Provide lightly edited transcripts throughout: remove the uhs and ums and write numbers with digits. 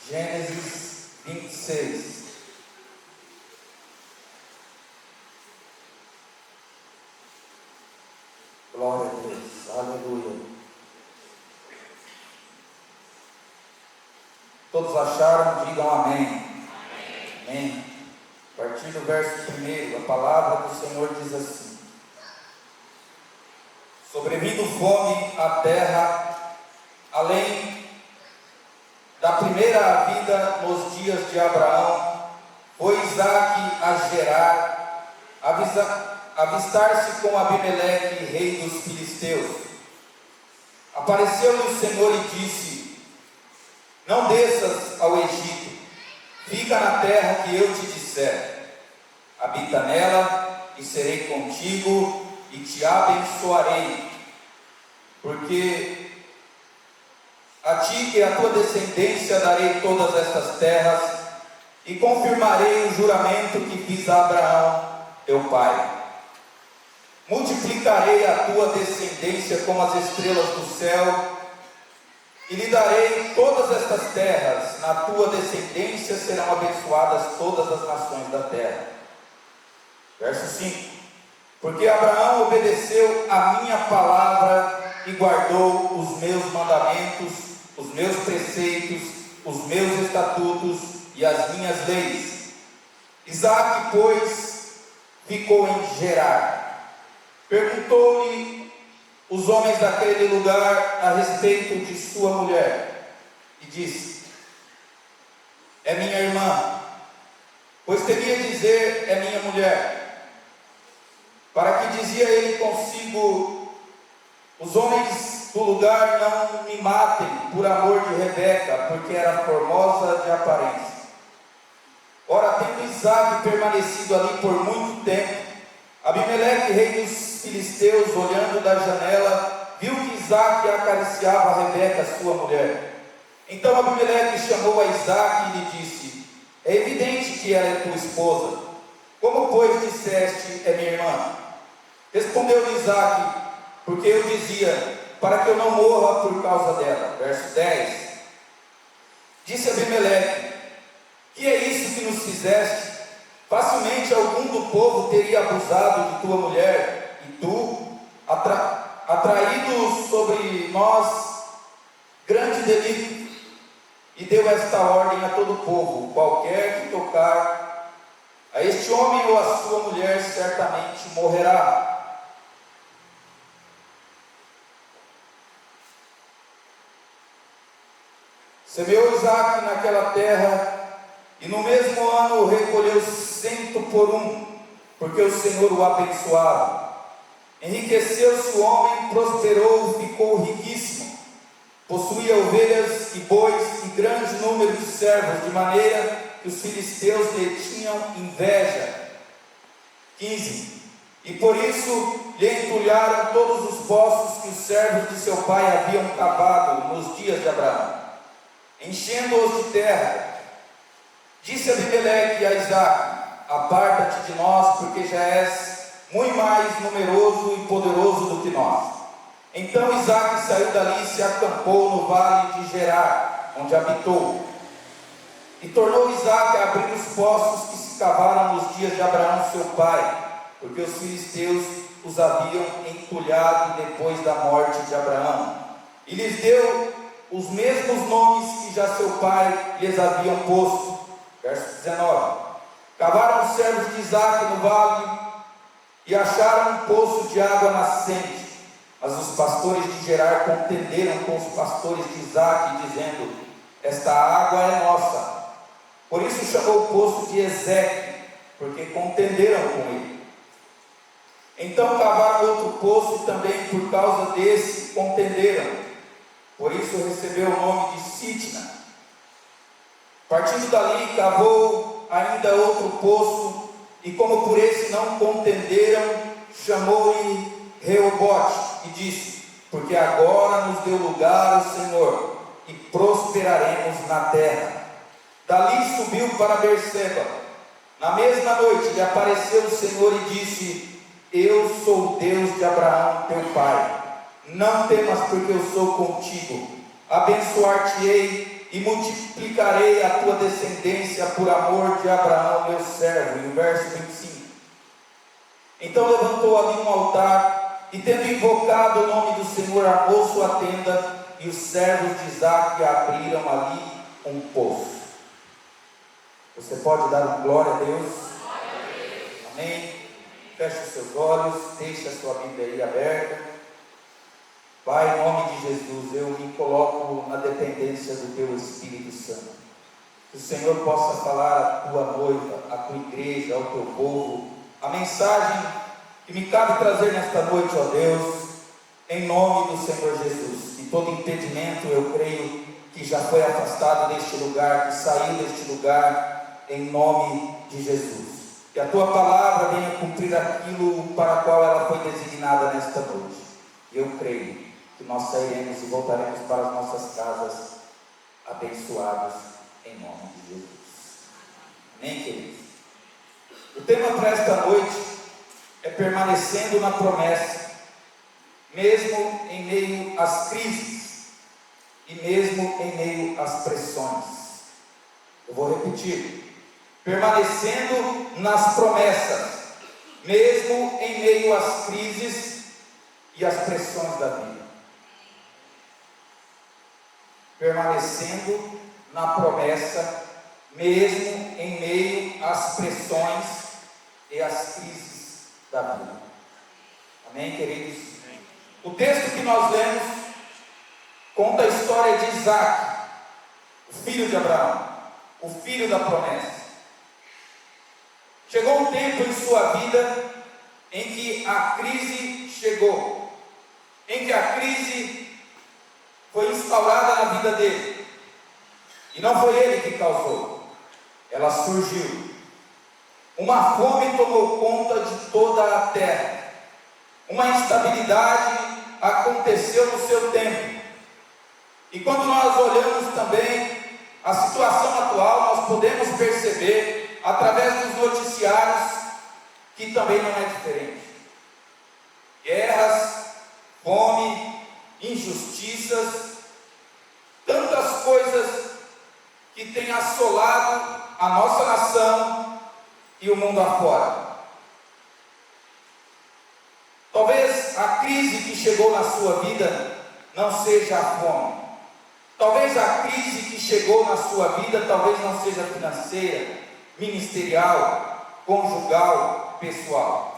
Gênesis 26. Glória a Deus, aleluia. Todos acharam? Digam amém. Amém. A partir do verso 1, a palavra do Senhor diz assim: sobrevindo fome à terra, além da primeira vida nos dias de Abraão, foi Isaque a Gerar, avistar-se com Abimeleque, rei dos filisteus. Apareceu-lhe o Senhor e disse: não desças ao Egito, fica na terra que eu te disser, habita nela e serei contigo e te abençoarei, porque a ti e à tua descendência darei todas estas terras, e confirmarei o juramento que fiz a Abraão, teu pai. Multiplicarei a tua descendência como as estrelas do céu, e lhe darei todas estas terras. Na tua descendência serão abençoadas todas as nações da terra. Verso 5: porque Abraão obedeceu a minha palavra e guardou os meus mandamentos, os meus preceitos, os meus estatutos e as minhas leis. Isaque, pois, ficou em Gerar. Perguntou-lhe os homens daquele lugar a respeito de sua mulher, e disse: é minha irmã, pois temia dizer: é minha mulher. Para que dizia ele consigo: os homens do lugar não me matem por amor de Rebeca, porque era formosa de aparência. Ora, tendo Isaque permanecido ali por muito tempo, Abimeleque, rei dos filisteus, olhando da janela, viu que Isaque acariciava a Rebeca, sua mulher. Então Abimeleque chamou a Isaque e lhe disse: é evidente que ela é tua esposa. Como, pois, disseste: é minha irmã? Respondeu-lhe Isaque: porque eu dizia, para que eu não morra por causa dela. Verso 10: disse Abimeleque: que é isso que nos fizeste? Facilmente algum do povo teria abusado de tua mulher, e tu, atraído sobre nós grande delito, e deu esta ordem a todo o povo: qualquer que tocar a este homem ou a sua mulher certamente morrerá. Semeou Isaque naquela terra, e no mesmo ano recolheu 100 por um, porque o Senhor o abençoava. Enriqueceu-se o homem, prosperou, ficou riquíssimo. Possuía ovelhas e bois e grande número de servos, de maneira que os filisteus lhe tinham inveja. 15: e por isso lhe entulharam todos os poços que os servos de seu pai haviam cavado nos dias de Abraão, enchendo-os de terra. Disse Abimeleque a Isaque: aparta-te de nós, porque já és muito mais numeroso e poderoso do que nós. Então Isaque saiu dali e se acampou no vale de Gerar, onde habitou. E tornou Isaque a abrir os poços que se cavaram nos dias de Abraão seu pai, porque os filisteus os haviam entulhado depois da morte de Abraão. E lhes deu os mesmos nomes que já seu pai lhes haviam posto. Verso 19: cavaram os servos de Isaque no vale e acharam um poço de água nascente. Mas os pastores de Gerar contenderam com os pastores de Isaque, dizendo: esta água é nossa. Por isso chamou o poço de Ezeque, porque contenderam com ele. Então cavaram outro poço, também por causa desse contenderam. Por isso recebeu o nome de Sitna. Partindo dali, cavou ainda outro poço, e como por esse não contenderam, chamou-lhe Reobote, e disse: porque agora nos deu lugar o Senhor, e prosperaremos na terra. Dali subiu para Berseba. Na mesma noite lhe apareceu o Senhor e disse: eu sou o Deus de Abraão teu pai. Não temas, porque eu sou contigo. Abençoar-te-ei e multiplicarei a tua descendência por amor de Abraão, meu servo. E o verso 25. Então levantou ali um altar, e tendo invocado o nome do Senhor, armou sua tenda, e os servos de Isaque abriram ali um poço. Você pode dar um glória a Deus? Amém? Feche os seus olhos, deixe a sua Bíblia aí aberta. Pai, em nome de Jesus, eu me coloco na dependência do Teu Espírito Santo. Que o Senhor possa falar à Tua noiva, à Tua igreja, ao Teu povo, a mensagem que me cabe trazer nesta noite, ó Deus, em nome do Senhor Jesus. Que todo impedimento, eu creio, que já foi afastado deste lugar, que saiu deste lugar, em nome de Jesus. Que a Tua palavra venha cumprir aquilo para o qual ela foi designada nesta noite. Eu creio que nós sairemos e voltaremos para as nossas casas abençoados em nome de Jesus. Amém, queridos? O tema para esta noite é permanecendo na promessa, mesmo em meio às crises e mesmo em meio às pressões. Eu vou repetir: permanecendo nas promessas, mesmo em meio às crises e às pressões da vida. Permanecendo na promessa, mesmo em meio às pressões e às crises da vida. Amém, queridos? O texto que nós lemos conta a história de Isaque, o filho de Abraão, o filho da promessa. Chegou um tempo em sua vida em que a crise chegou, em que a crise foi instaurada na vida dele, e não foi ele que causou, ela surgiu. Uma fome tomou conta de toda a terra, uma instabilidade aconteceu no seu tempo, e quando nós olhamos também a situação atual, nós podemos perceber, através dos noticiários, que também não é diferente. Guerras, fome, injustiças, tantas coisas que têm assolado a nossa nação e o mundo afora. Talvez a crise que chegou na sua vida não seja a fome. Talvez a crise que chegou na sua vida talvez não seja financeira, ministerial, conjugal, pessoal.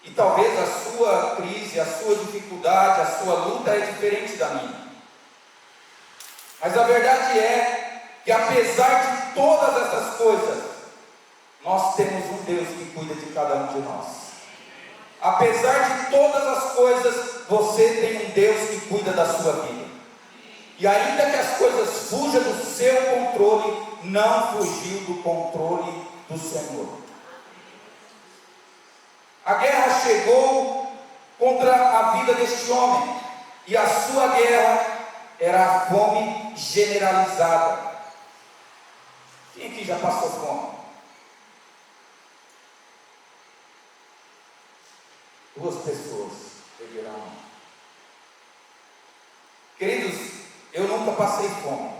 E talvez a sua crise, a sua dificuldade, a sua luta é diferente da minha. Mas a verdade é que, apesar de todas essas coisas, nós temos um Deus que cuida de cada um de nós. Apesar de todas as coisas, você tem um Deus que cuida da sua vida. E ainda que as coisas fujam do seu controle, não fugiu do controle do Senhor. A guerra chegou contra a vida deste homem, e a sua guerra era a fome generalizada. Quem aqui já passou fome? Duas pessoas pegaram. Queridos, eu nunca passei fome,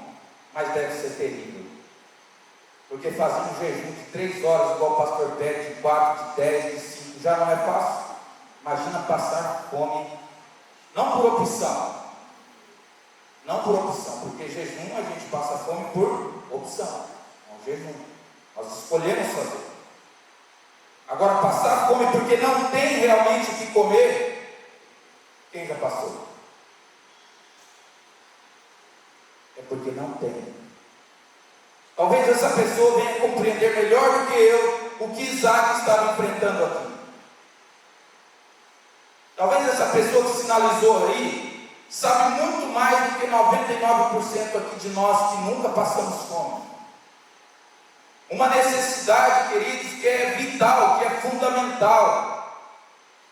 mas deve ser terrível. Porque fazer um jejum de 3 horas, igual o pastor pede, de 4, de 10, de 5, já não é fácil. Imagina passar fome, não por opção. Não por opção, porque jejum a gente passa fome por opção. Não jejum. Nós escolhemos fazer. Agora, passar fome porque não tem realmente o que comer, quem já passou? É porque não tem. Talvez essa pessoa venha compreender melhor do que eu o que Isaque estava enfrentando aqui. Talvez essa pessoa que sinalizou aí sabe muito mais do que 99% aqui de nós que nunca passamos fome. Uma necessidade, queridos, que é vital, que é fundamental,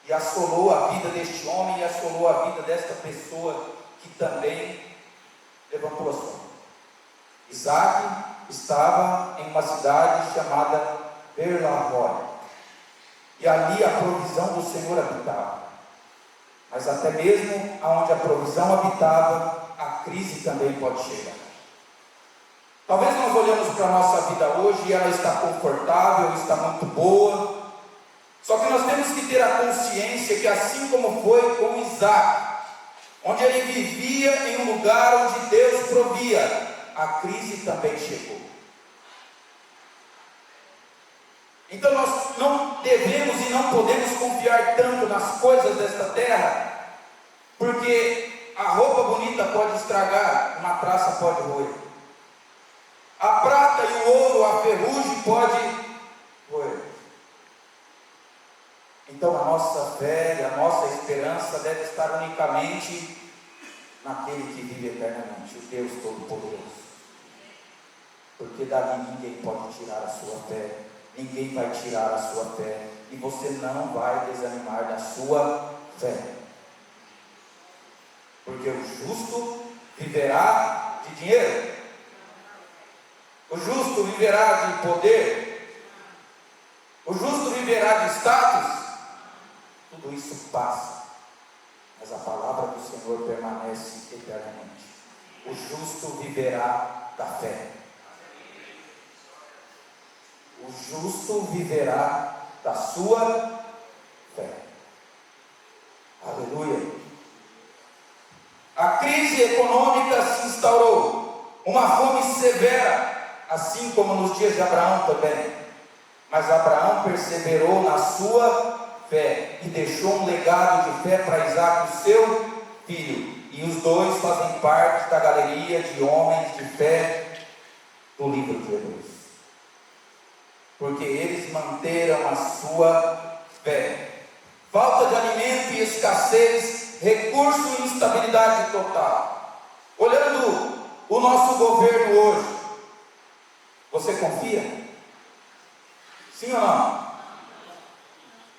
e assolou a vida deste homem e assolou a vida desta pessoa que também levantou a sua mão. Isaque estava em uma cidade chamada Beer-lahai, e ali a provisão do Senhor habitava. Mas até mesmo onde a provisão habitava, a crise também pode chegar. Talvez nós olhamos para a nossa vida hoje e ela está confortável, está muito boa. Só que nós temos que ter a consciência que assim como foi com Isaac, onde ele vivia em um lugar onde Deus provia, a crise também chegou. Então nós não devemos e não podemos confiar tanto nas coisas desta terra, porque a roupa bonita pode estragar, uma traça pode roer. A prata e o ouro, a ferrugem pode roer. Então a nossa fé e a nossa esperança deve estar unicamente naquele que vive eternamente, o Deus Todo-Poderoso. Porque dali ninguém pode tirar a sua fé, ninguém vai tirar a sua fé, e você não vai desanimar da sua fé. Porque o justo viverá de dinheiro, o justo viverá de poder, o justo viverá de status. Tudo isso passa, mas a palavra do Senhor permanece eternamente. O justo viverá da fé. O justo viverá da sua fé. Aleluia. A crise econômica se instaurou, uma fome severa, assim como nos dias de Abraão também. Mas Abraão perseverou na sua fé e deixou um legado de fé para Isaac, o seu filho. E os dois fazem parte da galeria de homens de fé do livro de Hebreus, porque eles manteram a sua fé. Falta de alimento e escassez, recurso e instabilidade total. Olhando o nosso governo hoje, você confia? Sim ou não?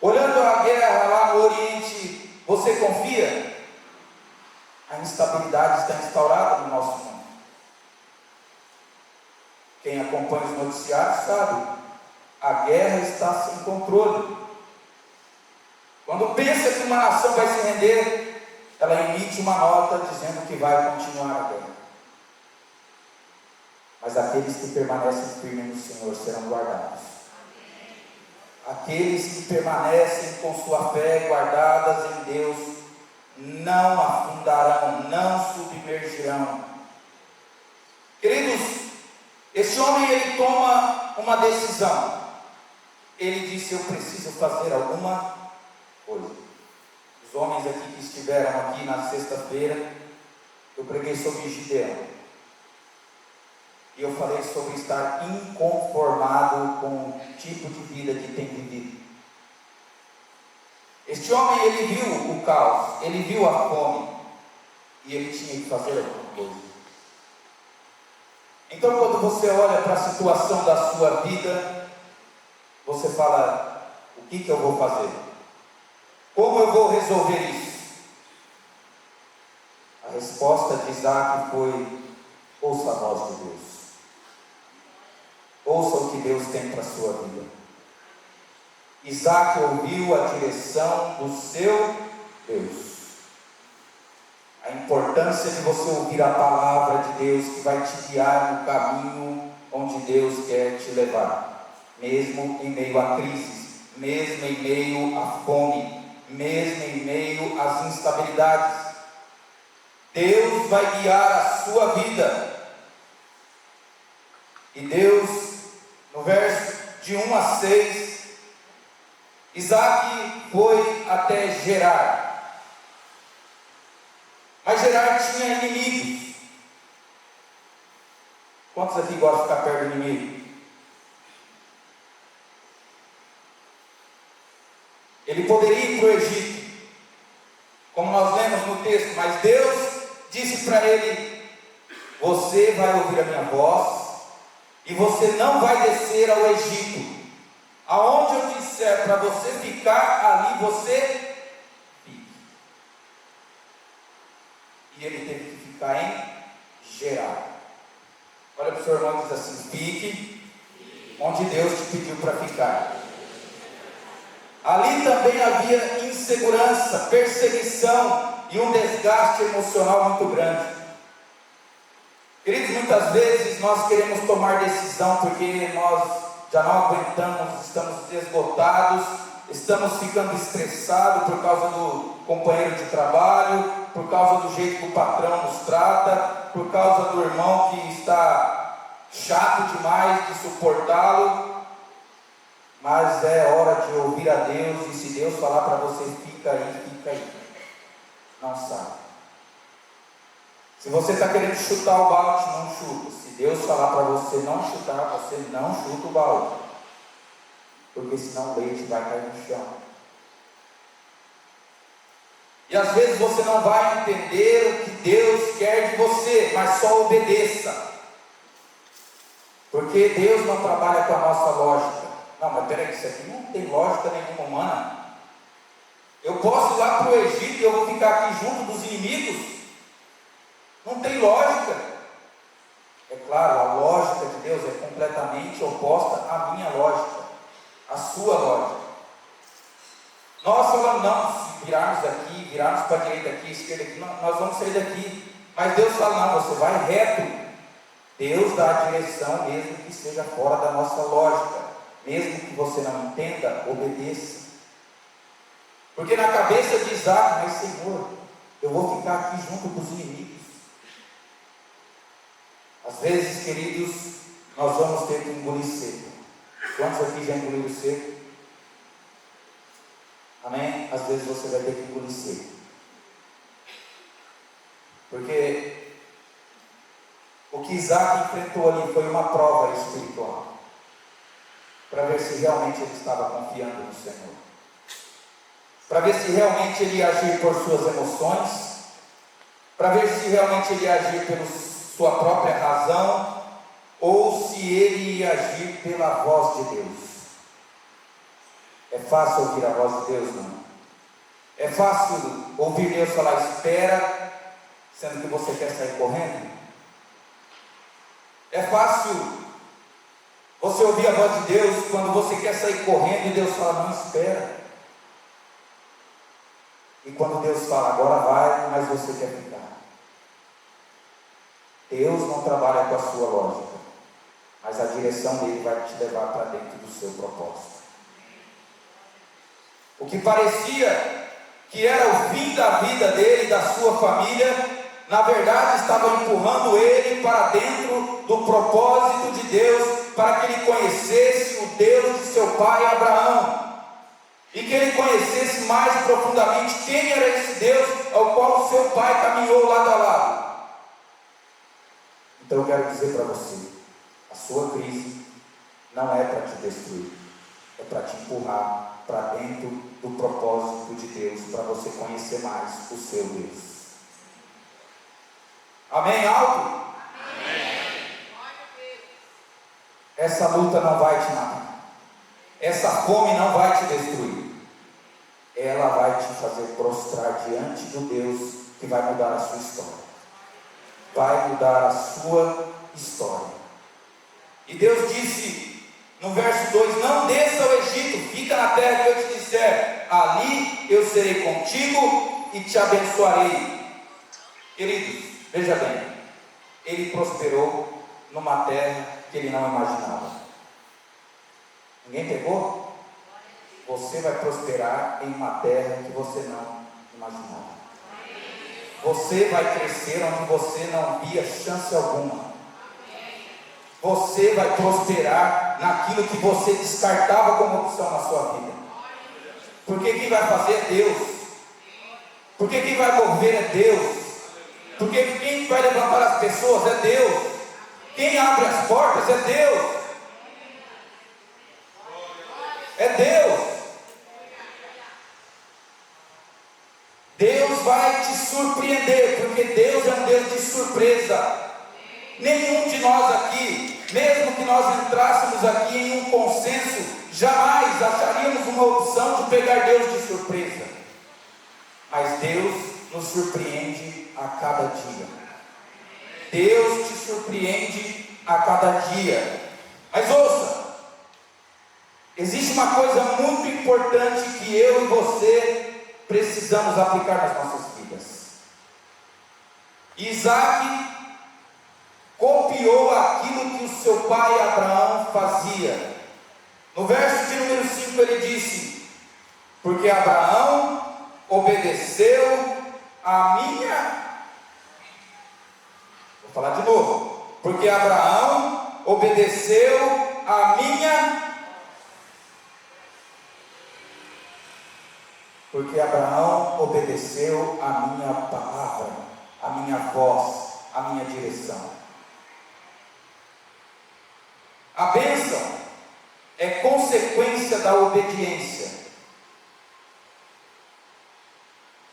Olhando a guerra lá no Oriente, você confia? A instabilidade está instaurada no nosso mundo. Quem acompanha os noticiários sabe, a guerra está sem controle. Quando pensa que uma nação vai se render, ela emite uma nota dizendo que vai continuar a guerra. Mas aqueles que permanecem firmes no Senhor serão guardados. Aqueles que permanecem com sua fé guardadas em Deus não afundarão, não submergirão. Queridos, esse homem ele toma uma decisão. Ele disse: eu preciso fazer alguma coisa. Os homens aqui que estiveram aqui na sexta-feira, eu preguei sobre Gideão. E eu falei sobre estar inconformado com o tipo de vida que tem vivido. Este homem, ele viu o caos, ele viu a fome, e ele tinha que fazer alguma coisa. Então, quando você olha para a situação da sua vida, você fala: o que eu vou fazer? Como eu vou resolver isso? A resposta de Isaac foi: ouça a voz de Deus. Ouça o que Deus tem para a sua vida. Isaac ouviu a direção do seu Deus. A importância de você ouvir a palavra de Deus, que vai te guiar no caminho onde Deus quer te levar, mesmo em meio à crise, mesmo em meio à fome, mesmo em meio às instabilidades. Deus vai guiar a sua vida. E Deus, no verso de 1 a 6, Isaac foi até Gerar. Mas Gerar tinha inimigos. Quantos aqui gostam de ficar perto do inimigo? Ele poderia ir para o Egito, como nós lemos no texto, mas Deus disse para ele: você vai ouvir a minha voz, e você não vai descer ao Egito. Aonde eu disser para você ficar, ali você fique. E ele teve que ficar em Gerar. Olha para o seu irmão e diz assim: fique onde Deus te pediu para ficar. Ali também havia insegurança, perseguição e um desgaste emocional muito grande. Queridos, muitas vezes nós queremos tomar decisão porque nós já não aguentamos, estamos esgotados, estamos ficando estressados por causa do companheiro de trabalho, por causa do jeito que o patrão nos trata, por causa do irmão que está chato demais de suportá-lo. Mas é hora de ouvir a Deus, e se Deus falar para você, fica aí, não sai. Se você está querendo chutar o balde, não chuta. Se Deus falar para você não chutar, você não chuta o balde, porque senão o leite vai cair no chão. E às vezes você não vai entender o que Deus quer de você, mas só obedeça, porque Deus não trabalha com a nossa lógica. Não, mas peraí, isso aqui não tem lógica nenhuma humana. Eu posso ir lá para o Egito e eu vou ficar aqui junto dos inimigos? Não tem lógica. É claro, a lógica de Deus é completamente oposta à minha lógica, à sua lógica. Nós falamos, não, se virarmos daqui, virarmos para a direita aqui, esquerda aqui, não, nós vamos sair daqui. Mas Deus fala, não, você vai reto. Deus dá a direção mesmo que seja fora da nossa lógica. Mesmo que você não entenda, obedeça. Porque na cabeça de Isaac, mas Senhor, eu vou ficar aqui junto com os inimigos. Às vezes, queridos, nós vamos ter que engolir seco. Quantos aqui já engoliram seco? Amém? Às vezes você vai ter que engolir seco. Porque o que Isaac enfrentou ali foi uma prova espiritual, para ver se realmente ele estava confiando no Senhor, para ver se realmente ele ia agir por suas emoções, para ver se realmente ele ia agir pela sua própria razão, ou se ele ia agir pela voz de Deus. É fácil ouvir a voz de Deus? Não. É fácil ouvir Deus falar espera, sendo que você quer sair correndo? É fácil você ouvir a voz de Deus quando você quer sair correndo e Deus fala, não, espera. E quando Deus fala, agora vai, mas você quer ficar. Deus não trabalha com a sua lógica, mas a direção dele vai te levar para dentro do seu propósito. O que parecia que era o fim da vida dele e da sua família, na verdade estava empurrando ele para dentro do propósito de Deus, para que ele conhecesse o Deus de seu pai Abraão, e que ele conhecesse mais profundamente quem era esse Deus ao qual seu pai caminhou lado a lado. Então eu quero dizer para você, a sua crise não é para te destruir, é para te empurrar para dentro do propósito de Deus, para você conhecer mais o seu Deus. Amém? Alto? Amém. Essa luta não vai te matar, essa fome não vai te destruir, ela vai te fazer prostrar diante do Deus que vai mudar a sua história, vai mudar a sua história. E Deus disse no verso 2, não desça ao Egito, fica na terra que eu te disser, ali eu serei contigo e te abençoarei. Queridos, veja bem, ele prosperou numa terra que ele não imaginava. Ninguém pegou? Você vai prosperar em uma terra que você não imaginava. Você vai crescer onde você não via chance alguma. Você vai prosperar naquilo que você descartava como opção na sua vida. Porque quem vai fazer é Deus. Porque quem vai mover é Deus. Porque quem vai levantar as pessoas é Deus. Quem abre as portas é Deus. É Deus. Deus vai te surpreender, porque Deus é um Deus de surpresa. Nenhum de nós aqui, mesmo que nós entrássemos aqui em um consenso, jamais acharíamos uma opção de pegar Deus de surpresa. Mas Deus nos surpreende a cada dia. Deus te surpreende a cada dia. Mas ouça, existe uma coisa muito importante que eu e você precisamos aplicar nas nossas vidas. Isaac copiou aquilo que o seu pai Abraão fazia. No verso de número 5 ele disse: porque Abraão obedeceu a minha. Vou falar de novo. Porque Abraão obedeceu a minha. Porque Abraão obedeceu a minha palavra, a minha voz, a minha direção. A bênção é consequência da obediência.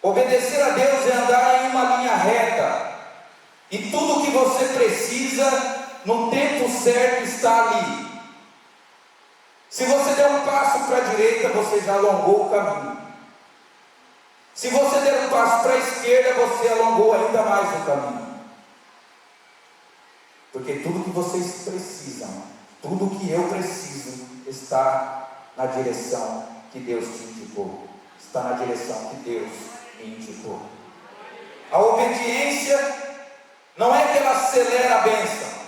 Obedecer a Deus é andar em uma linha reta, e tudo que você precisa, no tempo certo, está ali. Se você der um passo para a direita, você já alongou o caminho. Se você der um passo para a esquerda, você alongou ainda mais o caminho. Porque tudo que vocês precisam, tudo que eu preciso, está na direção que Deus te indicou. Está na direção que Deus me indicou. A obediência não é que ela acelera a bênção,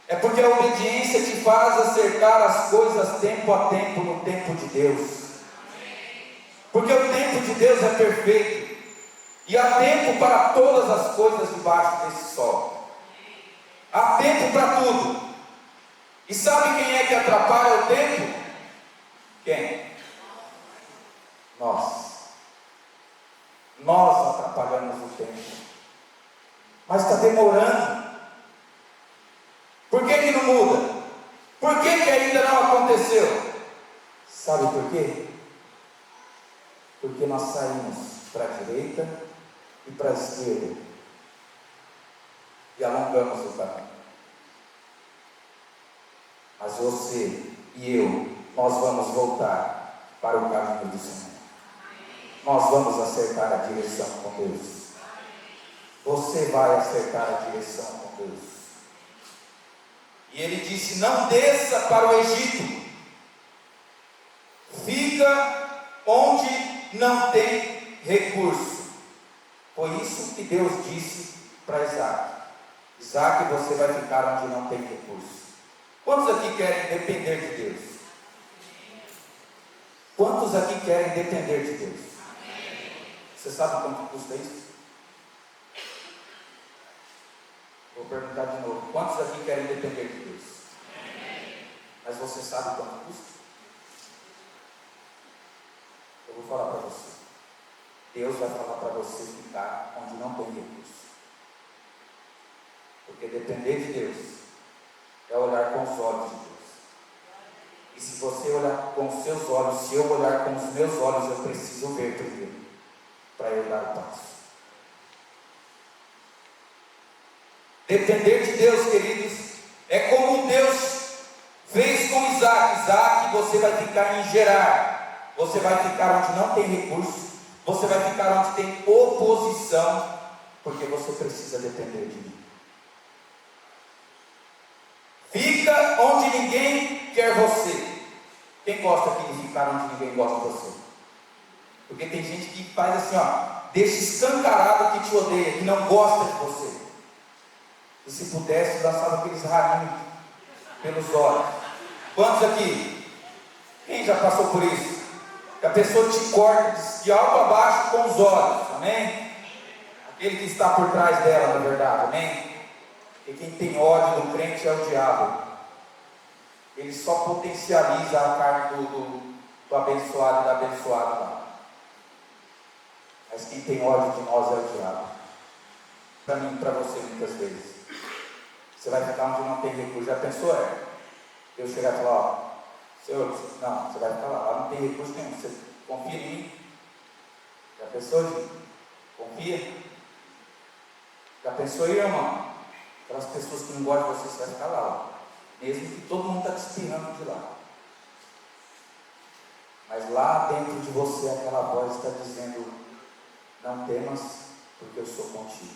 é porque a obediência te faz acertar as coisas tempo a tempo, no tempo de Deus. Porque o tempo de Deus é perfeito, e há tempo para todas as coisas debaixo desse sol. Há tempo para tudo. E sabe quem é que atrapalha o tempo? Quem? Nós. Nós atrapalhamos o tempo. Mas está demorando. Por que não muda? Por que ainda não aconteceu? Sabe por quê? Porque nós saímos para a direita e para a esquerda e alongamos o caminho. Mas você e eu, nós vamos voltar para o caminho do Senhor. Nós vamos acertar a direção com Deus. Você vai acertar a direção com Deus. E ele disse: não desça para o Egito, fica onde não tem recurso. Foi isso que Deus disse para Isaac: Isaac, você vai ficar onde não tem recurso. Quantos aqui querem depender de Deus? Quantos aqui querem depender de Deus? Você sabe quanto custa isso? Vou perguntar de novo. Quantos aqui querem depender de Deus? Mas você sabe quanto custa? Eu vou falar para você. Deus vai falar para você ficar onde não tem recurso. Porque depender de Deus é olhar com os olhos de Deus. E se você olhar com os seus olhos, se eu olhar com os meus olhos, eu preciso ver primeiro, para eu dar o passo. Depender de Deus, queridos, é como Deus fez com Isaac. Isaac, você vai ficar em Gerar. Você vai ficar onde não tem recurso. Você vai ficar onde tem oposição, porque você precisa depender de mim. Fica onde ninguém quer você. Quem gosta aqui de ficar onde ninguém gosta de você? Porque tem gente que faz assim, deixa escancarado que te odeia, que não gosta de você. E se pudesse, lançava aqueles ralinhos pelos olhos. Quantos aqui? Quem já passou por isso? Que a pessoa te corta de alto a baixo com os olhos, amém? Aquele que está por trás dela, na verdade, amém? E quem tem ódio do crente é o diabo. Ele só potencializa a carne do abençoado e da abençoada lá. Mas quem tem ódio de nós é o diabo. Para mim e para você, muitas vezes. Você vai ficar onde não tem recurso. Já pensou? Eu chegar e falar: Senhor, não, você vai ficar lá não tem recurso nenhum. Você confia em mim? Já pensou, gente? Confia? Já pensou, irmão? Aquelas pessoas que não gostam de você, você vai ficar lá, mesmo que todo mundo está te espirrando de lá. Mas lá dentro de você, aquela voz está dizendo: não temas, porque eu sou contigo.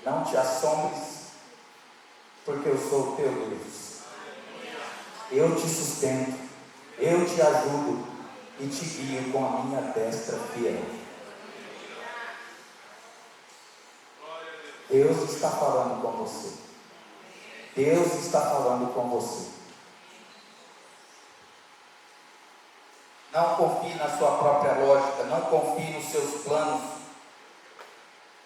Não te assombres, porque eu sou o teu Deus. Eu te sustento, eu te ajudo e te guio com a minha destra fiel. Deus está falando com você. Deus está falando com você. Não confie na sua própria lógica, não confie nos seus planos.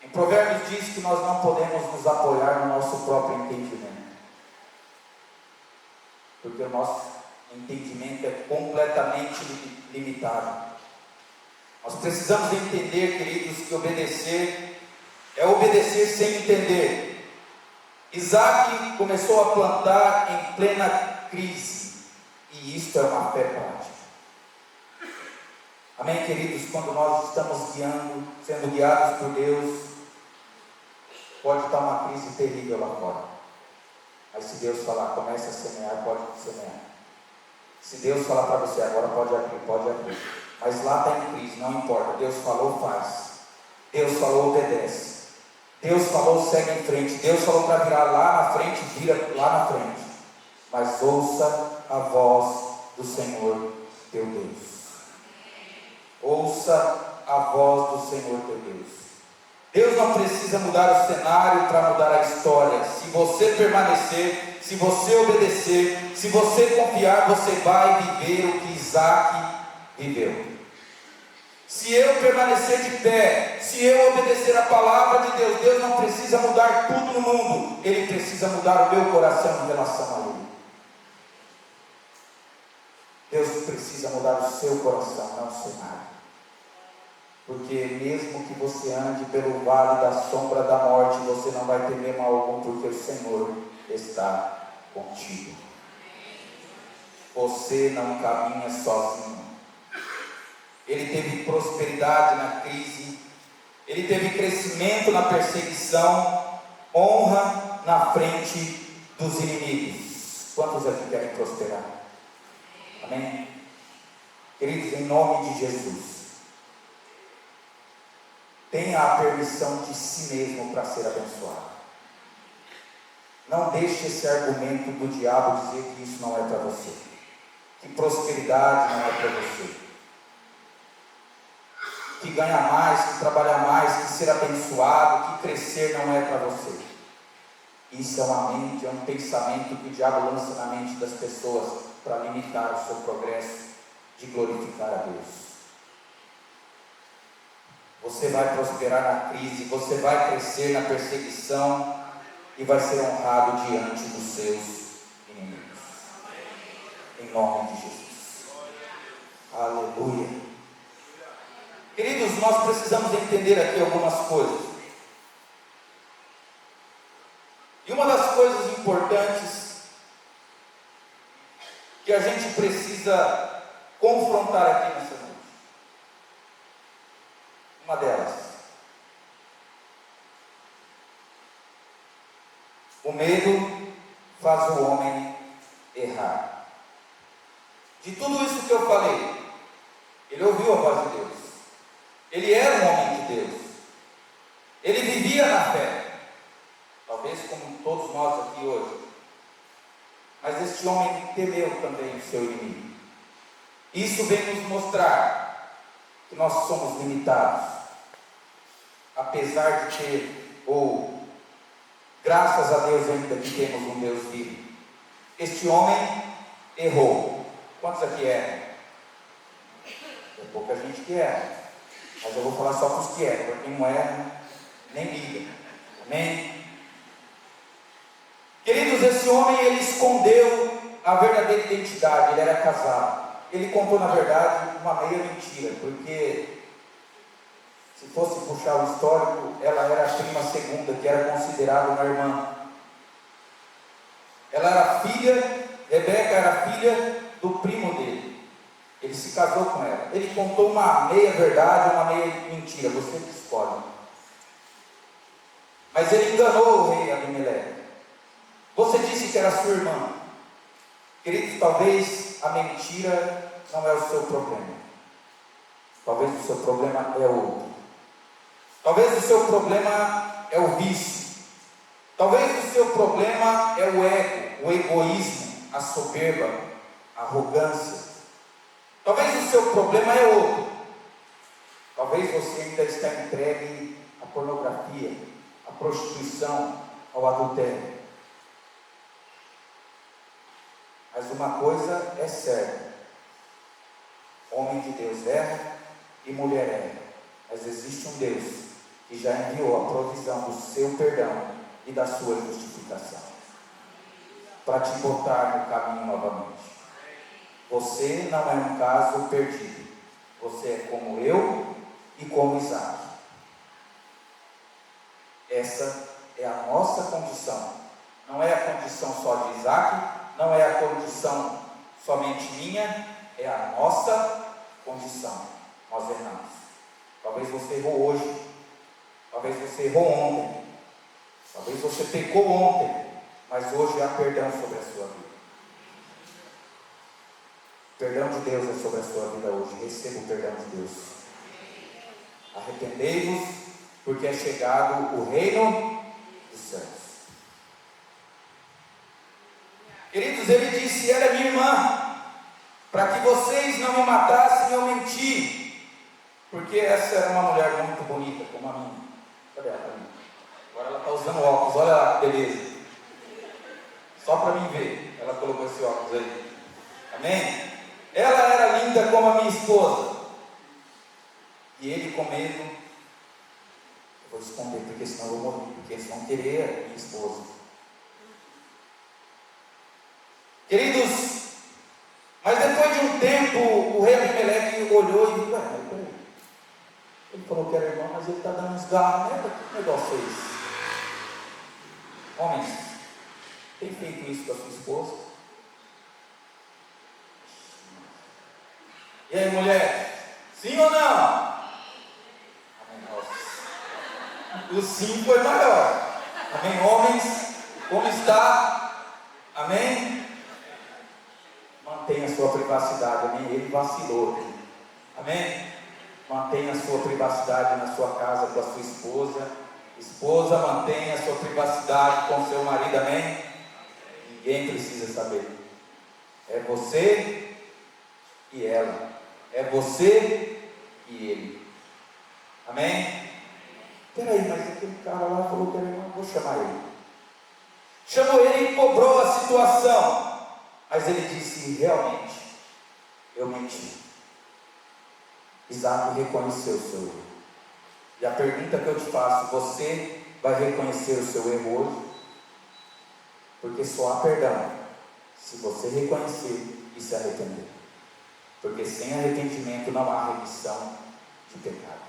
Em Provérbios diz que nós não podemos nos apoiar no nosso próprio entendimento, porque o nosso entendimento é completamente limitado. Nós precisamos entender, queridos, que obedecer é obedecer sem entender. Isaac começou a plantar em plena crise, e isto é uma fé prática. Amém, queridos? Quando nós estamos sendo guiados por Deus, pode estar uma crise terrível lá fora, mas se Deus falar, comece a semear, pode semear. Se Deus falar para você, agora pode abrir, mas lá está em crise, não importa. Deus falou, faz. Deus falou, obedece. Deus falou, segue em frente. Deus falou para virar lá na frente, vira lá na frente. Mas ouça a voz do Senhor teu Deus. Ouça a voz do Senhor teu Deus. Deus não precisa mudar o cenário para mudar a história. Se você permanecer, se você obedecer, se você confiar, você vai viver o que Isaac viveu. Se eu permanecer de pé, se eu obedecer a palavra de Deus, Deus não precisa mudar tudo no mundo, Ele precisa mudar o meu coração em relação a Ele. Deus precisa mudar o seu coração, não o cenário. Porque mesmo que você ande pelo vale da sombra da morte, você não vai temer mal algum, porque o Senhor está contigo. Você não caminha sozinho. Ele teve prosperidade na crise, ele teve crescimento na perseguição, honra na frente dos inimigos. Quantos aqui querem prosperar? Amém? Queridos, em nome de Jesus, tenha a permissão de si mesmo para ser abençoado. Não deixe esse argumento do diabo dizer que isso não é para você, que prosperidade não é para você, que ganhar mais, que trabalhar mais, que ser abençoado, que crescer não é para você. Isso é uma mente, é um pensamento que o diabo lança na mente das pessoas para limitar o seu progresso de glorificar a Deus. Você vai prosperar na crise, você vai crescer na perseguição e vai ser honrado diante dos seus inimigos. Em nome de Jesus. Aleluia. Queridos, nós precisamos entender aqui algumas coisas. E uma das coisas importantes que a gente precisa confrontar aqui nessa noite, uma delas, o medo faz o homem errar. De tudo isso que eu falei, ele ouviu a voz de Deus. Ele era um homem de Deus. Ele vivia na fé. Talvez como todos nós aqui hoje. Mas este homem temeu também o seu inimigo. Isso vem nos mostrar que nós somos limitados. Apesar de ter, graças a Deus ainda que temos um Deus vivo. Este homem errou. Quantos aqui erram? É pouca gente que erra. Mas eu vou falar só para os que erram, para quem não erra, nem liga. Amém? Queridos, esse homem, ele escondeu a verdadeira identidade. Ele era casado. Ele contou, na verdade, uma meia mentira, porque se fosse puxar o histórico, ela era a prima segunda, que era considerada uma irmã. Ela era filha, Rebeca era filha do primo dele. Ele se casou com ela. Ele contou uma meia verdade, uma meia mentira, você que escolhe. Mas ele enganou o rei Abimeleque. Você disse que era sua irmã. Queridos, talvez a mentira não é o seu problema. Talvez o seu problema é outro. Talvez o seu problema é o vício. Talvez o seu problema é o ego, o egoísmo, a soberba, a arrogância. Talvez o seu problema é outro. Talvez você ainda está entregue à pornografia. à prostituição, ao adultério. Mas uma coisa é certa: homem de Deus erra e mulher erra, mas existe um Deus que já enviou a provisão do seu perdão e da sua justificação, para te botar no caminho novamente. Você não é um caso perdido, você é como eu e como Isaac. Essa é a nossa condição, não é a condição só de Isaac, não é a condição somente minha, é a nossa condição. Nós erramos. Talvez você errou hoje, talvez você errou ontem, talvez você pecou ontem, mas hoje há perdão sobre a sua vida. O perdão de Deus é sobre a sua vida hoje. Receba o perdão de Deus. Arrependei-vos, porque é chegado o reino dos céus. Queridos, ele disse: ela é minha irmã, para que vocês não me matassem, eu menti, porque essa era uma mulher muito bonita, como a minha. Cadê ela? Agora ela está usando óculos, olha lá que beleza. Só para mim ver, ela colocou esse óculos aí. Amém? Ela era linda como a minha esposa. E ele com medo: eu vou esconder, porque senão eu vou morrer, porque eles vão querer a minha esposa. Queridos, mas depois de um tempo, o rei Abimeleque olhou e disse: peraí, ele falou que era irmão, mas ele está dando uns garros, né? Que negócio é esse? Homens, tem feito isso com a sua esposa? E aí, mulher, sim ou não? Amém. Nossa. O sim foi maior. Amém, homens, como está? Amém? Mantenha a sua privacidade, amém? Ele vacilou, amém? Mantenha a sua privacidade na sua casa com a sua esposa. Esposa, mantenha a sua privacidade com seu marido, amém? Ninguém precisa saber. É você e ela. É você e ele. Amém? Peraí, mas aquele cara lá falou que era irmão, vou chamar ele. Chamou ele e cobrou a situação. Mas ele disse: realmente, eu menti. Isaac reconheceu o seu erro. E a pergunta que eu te faço: você vai reconhecer o seu erro hoje? Porque só há perdão se você reconhecer e se arrepender. Porque sem arrependimento não há remissão de pecado.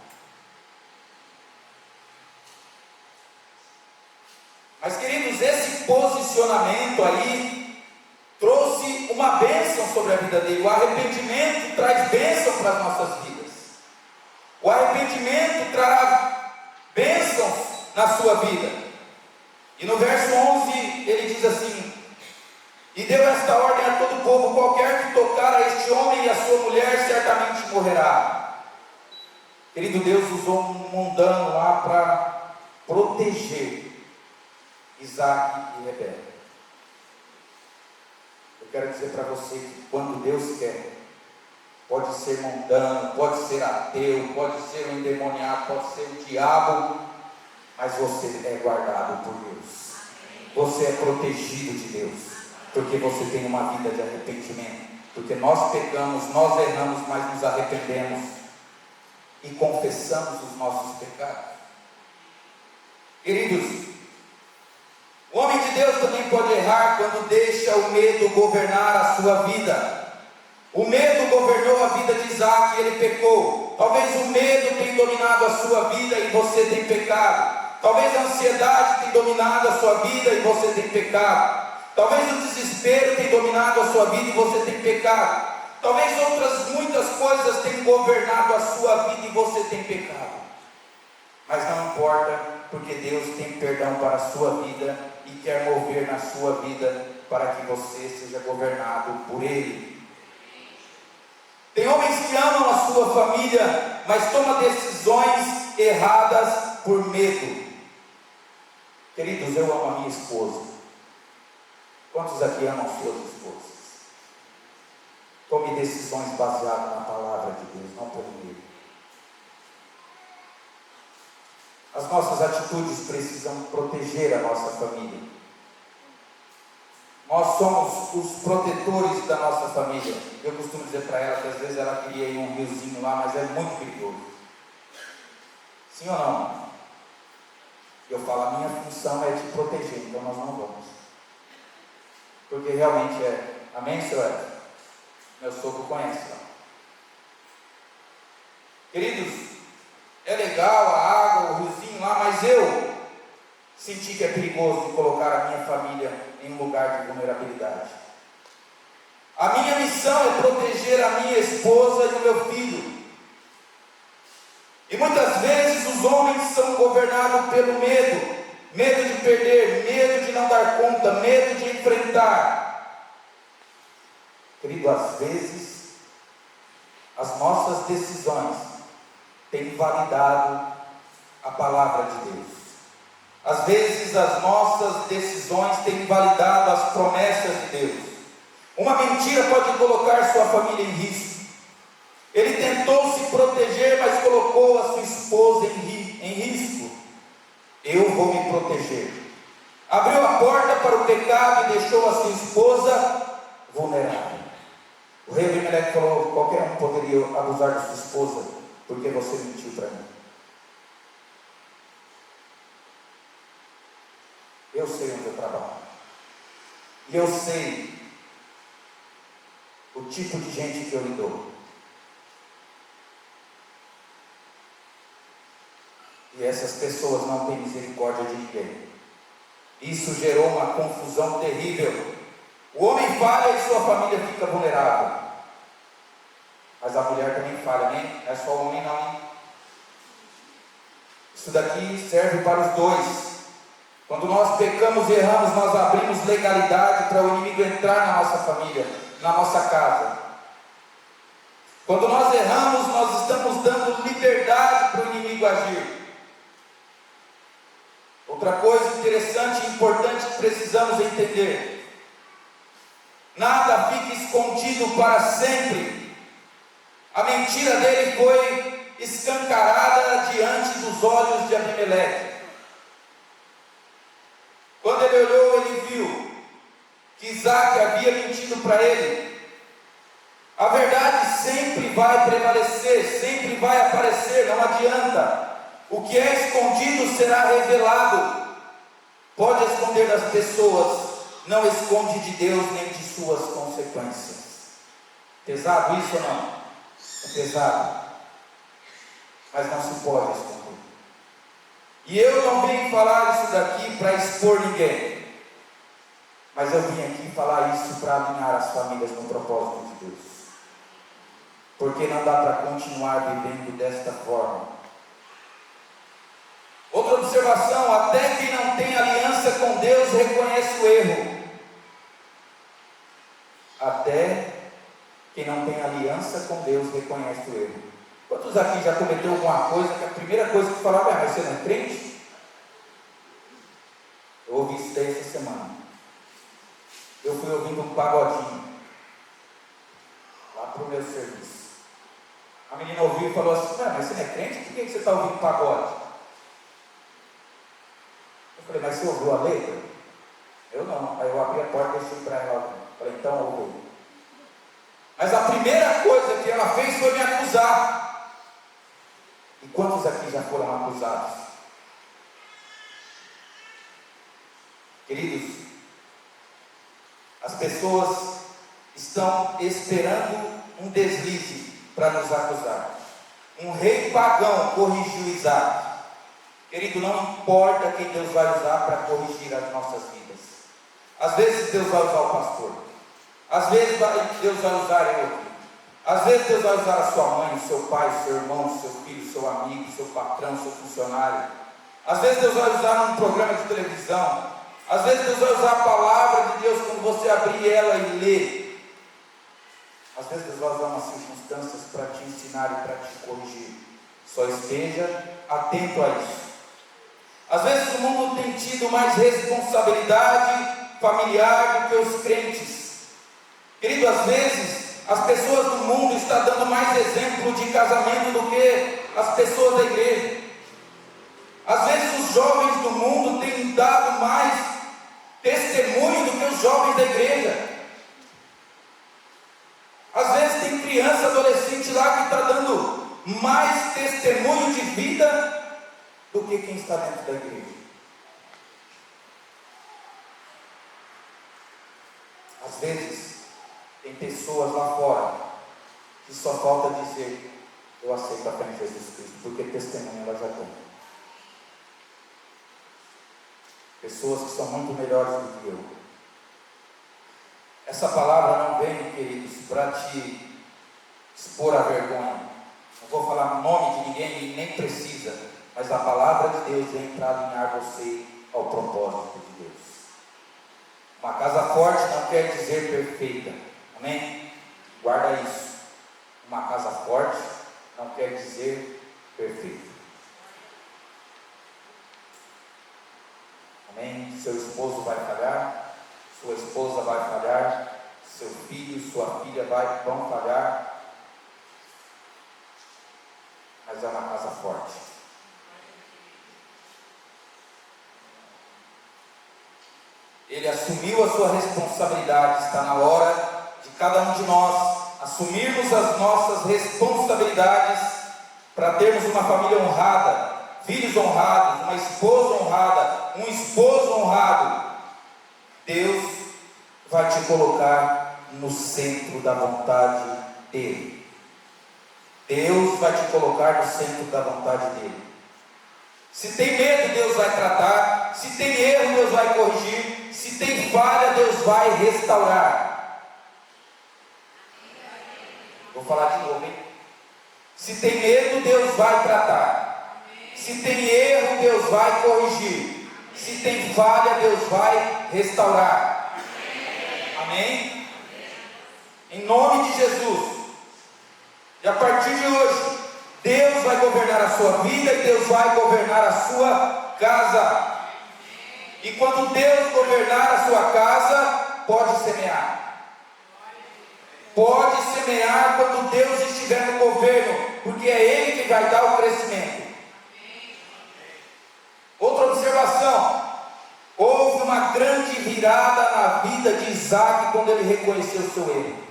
Mas, queridos, esse posicionamento aí trouxe uma bênção sobre a vida dele. O arrependimento traz bênção para as nossas vidas. O arrependimento trará bênçãos na sua vida. E no verso 11 ele diz assim: e deu esta ordem a todo o povo: qualquer que tocar a este homem e a sua mulher certamente morrerá. Querido, Deus usou um mundano lá para proteger Isaac e Rebeca. Eu quero dizer para você que quando Deus quer, pode ser mundano, pode ser ateu, pode ser um endemoniado, pode ser um diabo, mas você é guardado por Deus. Você é protegido de Deus, porque você tem uma vida de arrependimento. Porque nós pecamos, nós erramos, mas nos arrependemos e confessamos os nossos pecados. Queridos, o homem de Deus também pode errar quando deixa o medo governar a sua vida. O medo governou a vida de Isaac e ele pecou. Talvez o medo tenha dominado a sua vida e você tem pecado. Talvez a ansiedade tenha dominado a sua vida e você tem pecado. Talvez o desespero tenha dominado a sua vida e você tem pecado. Talvez outras muitas coisas tenham governado a sua vida e você tem pecado. Mas não importa, porque Deus tem perdão para a sua vida e quer mover na sua vida para que você seja governado por Ele. Tem homens que amam a sua família, mas tomam decisões erradas por medo. Queridos, eu amo a minha esposa. Quantos aqui amam suas esposas? Tome decisões baseadas na palavra de Deus, não por medo. As nossas atitudes precisam proteger a nossa família. Nós somos os protetores da nossa família. Eu costumo dizer para ela que às vezes ela queria ir em um riozinho lá, mas é muito perigoso. Sim ou não? Eu falo, a minha função é te proteger, então nós não vamos. Porque realmente é. Amém, senhor Edson? Meu sogro conhece lá. Queridos, é legal a água, o riozinho lá, mas eu senti que é perigoso colocar a minha família em um lugar de vulnerabilidade. A minha missão é proteger a minha esposa e o meu filho. E muitas vezes os homens são governados pelo medo. Medo de perder, medo de não dar conta, medo de enfrentar. Querido, às vezes as nossas decisões têm validado a palavra de Deus. Às vezes as nossas decisões têm validado as promessas de Deus. Uma mentira pode colocar sua família em risco. Ele tentou se proteger, mas colocou a sua esposa em risco. Eu vou me proteger. Abriu a porta para o pecado e deixou a sua esposa vulnerável. O rei Abimeleque falou: qualquer um poderia abusar da sua esposa, porque você mentiu para mim. Eu sei onde eu trabalho. E eu sei o tipo de gente que eu lido. E essas pessoas não têm misericórdia de ninguém. Isso gerou uma confusão terrível. O homem falha e sua família fica vulnerável. Mas a mulher também falha, né? Não é só o homem não, hein? Isso daqui serve para os dois. Quando nós pecamos e erramos, nós abrimos legalidade para o inimigo entrar na nossa família, na nossa casa. Quando nós erramos, nós estamos dando liberdade para o inimigo agir. Outra coisa interessante e importante que precisamos entender: nada fica escondido para sempre. A mentira dele foi escancarada diante dos olhos de Abimeleque. Quando ele olhou, ele viu que Isaac havia mentido para ele. A verdade sempre vai prevalecer, sempre vai aparecer, não adianta. O que é escondido será revelado. Pode esconder das pessoas, não esconde de Deus nem de suas consequências. Pesado isso ou não? É pesado, mas não se pode esconder. E eu não vim falar isso daqui para expor ninguém, mas eu vim aqui falar isso para alinhar as famílias no propósito de Deus. Porque não dá para continuar vivendo desta forma. Outra observação: até quem não tem aliança com Deus reconhece o erro. Até quem não tem aliança com Deus reconhece o erro. Quantos aqui já cometeu alguma coisa que a primeira coisa que falava é: mas você não é crente? Eu ouvi isso daí essa semana. Eu fui ouvindo um pagodinho lá para o meu serviço. A menina ouviu e falou assim: mas você não é crente? Por que você está ouvindo pagode? Eu falei: mas você ouviu a letra? Eu não. Aí eu abri a porta e deixei para ela. Falei: então ouviu. Mas a primeira coisa que ela fez foi me acusar. E quantos aqui já foram acusados? Queridos, as pessoas estão esperando um deslize para nos acusar. Um rei pagão corrigiu Isaac. Querido, não importa quem Deus vai usar para corrigir as nossas vidas. Às vezes Deus vai usar o pastor. Às vezes Deus vai usar eu. Às vezes Deus vai usar a sua mãe, o seu pai, o seu irmão, o seu filho, o seu amigo, o seu patrão, o seu funcionário. Às vezes Deus vai usar num programa de televisão. Às vezes Deus vai usar a palavra de Deus quando você abrir ela e ler. Às vezes Deus vai usar umas circunstâncias para te ensinar e para te corrigir. Só esteja atento a isso. Às vezes o mundo tem tido mais responsabilidade familiar do que os crentes. Querido, às vezes as pessoas do mundo estão dando mais exemplo de casamento do que as pessoas da igreja. Às vezes os jovens do mundo têm dado mais testemunho do que os jovens da igreja. Às vezes tem criança, adolescente lá que está dando mais testemunho de vida do que quem está dentro da igreja. Às vezes tem pessoas lá fora que só falta dizer: eu aceito a fé em Jesus Cristo, porque testemunho elas já têm. Pessoas que são muito melhores do que eu. Essa palavra não vem, queridos, para te expor a vergonha. Não vou falar o nome de ninguém e nem precisa, mas a palavra de Deus vem para alinhar você ao propósito de Deus. Uma casa forte não quer dizer perfeita. Amém? Guarda isso. Uma casa forte não quer dizer perfeita. Amém? Seu esposo vai falhar, sua esposa vai falhar, seu filho, sua filha vão falhar, mas é uma casa forte. Ele assumiu a sua responsabilidade. Está na hora de cada um de nós assumirmos as nossas responsabilidades para termos uma família honrada, filhos honrados, uma esposa honrada, um esposo honrado. Deus vai te colocar no centro da vontade dEle. Deus vai te colocar no centro da vontade dEle. Se tem medo, Deus vai tratar. Se tem erro, Deus vai corrigir. Se tem falha, Deus vai restaurar. Vou falar de novo, hein? Se tem medo, Deus vai tratar. Se tem erro, Deus vai corrigir. Se tem falha, Deus vai restaurar. Amém? Em nome de Jesus. E a partir de hoje, Deus vai governar a sua vida e Deus vai governar a sua casa. E quando Deus governar a sua casa, pode semear. Pode semear quando Deus estiver no governo, porque é Ele que vai dar o crescimento. Outra observação: houve uma grande virada na vida de Isaac quando ele reconheceu o seu erro.